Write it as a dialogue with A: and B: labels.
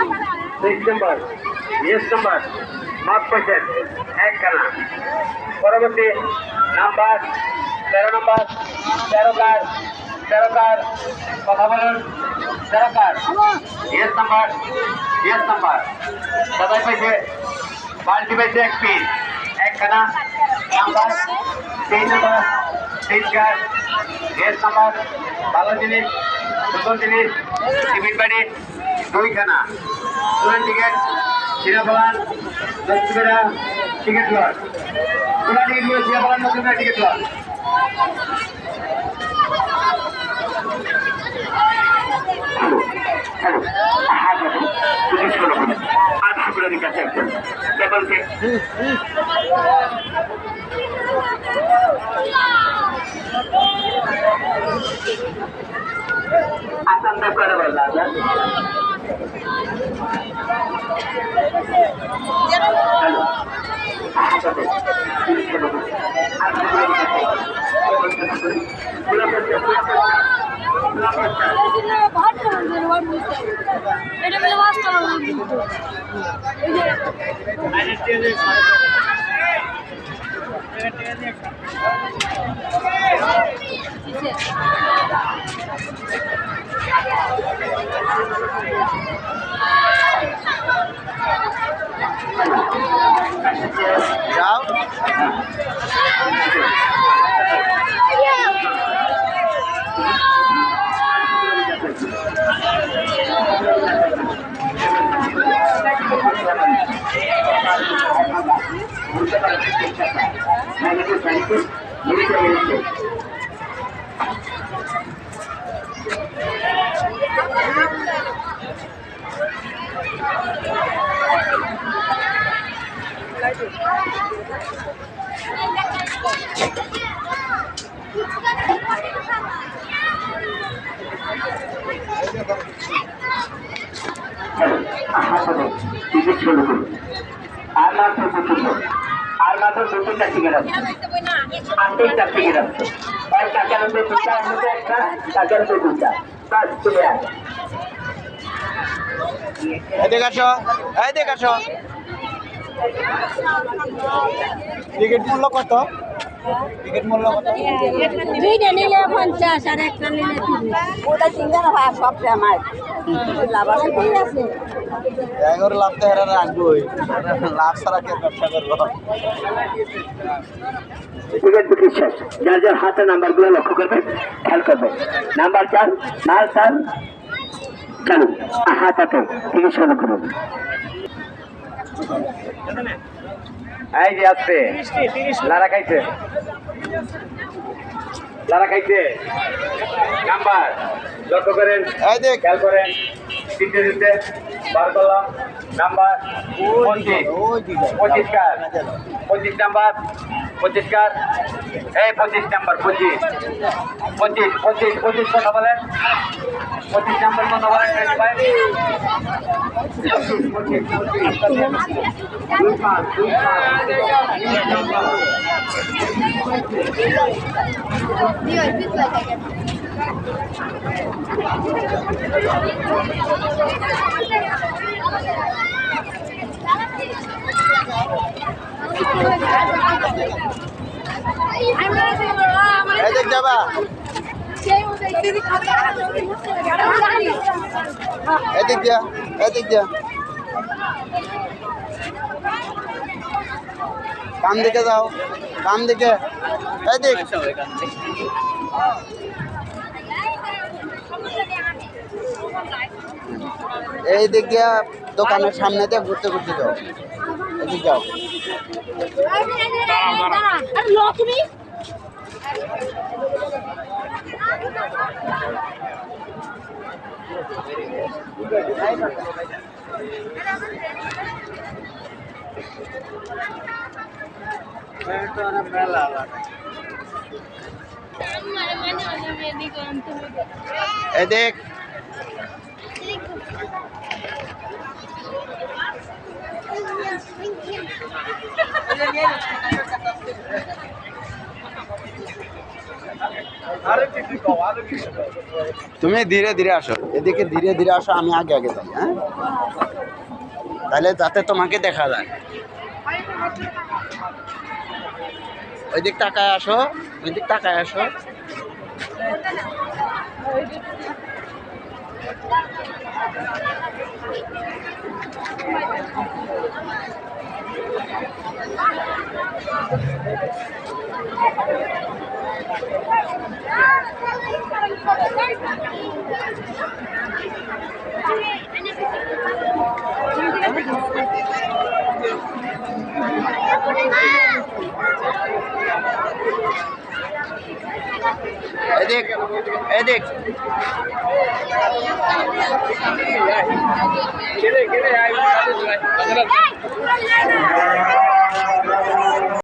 A: 6 নম্বর yes নম্বর mark patient এক খানা পরবর্তী নাম্বার 13 নম্বর 13 কার কথা বলুন 13 কার ইয়েস নাম্বার সবাই পাইছে বালতি পাইছে এক পিস এক খানা নাম্বার 3 নম্বর 3 কার ইয়েস নাম্বার ভালো জিনিস সুন্দর জিনিস টিফিন বাড়ি 2 খানা স্টুডেন্ট টিকিট সিরাফলান দক্ষিণা টিকিট লট পুরা টিকিট গুলো সিরাফলান দক্ষিণা টিকিট লট আসাম করে বললাম
B: যাও
A: আর মাত্র দুটো টিকিট আছে আটটা টিকিট আছে আর টাকার মধ্যে দুটা মধ্যে একটা টাকার মধ্যে দুটা বাস চলে আসে
B: এদিকে আসো টিকিট মূল্য কত
C: দুইটা নিলে 50 আর একটা নিলে 30 ওটা সিঙ্গারা ভাই সব আমার লাভ আছে ঠিক আছে
B: এগারো লাভ তো হেরা রাখবোই লাভ ছাড়া কে ব্যবসা করবো
A: টিকিট বিক্রি শেষ যার যার হাতে নাম্বারগুলো লক্ষ্য করবেন খেয়াল করবেন নাম্বার 4 লাল সাল চালু হাতাতে টিকিট শুরু করুন এই যে আসছে লারা খাইছে নাম্বার লক্ষ্য করেন
B: এই দেখ
A: খেয়াল করেন তিনটে দিতে বার করলাম নাম্বার 25 কার 25 নাম্বার 25 কার এই 25 নাম্বার 25 কথা বলেন 25 নাম্বার কথা বলেন ভাই
B: এদিক যাবা এদিক যা কাম দিকে যাও কাম দিকে এদিক এই দিক দিয়া দোকানের সামনে দিয়ে ঘুরতে যাও এদিক যাও এদিক তুমি ধীরে ধীরে আসো এদিকে ধীরে ধীরে আসো আমি আগে আগে যাই হ্যাঁ তাহলে যাতে তোমাকে দেখা যায়। ওই দিক টাকায় আসো, ওই দিক টাকায় আসো। এদিক এদিক
A: কে রে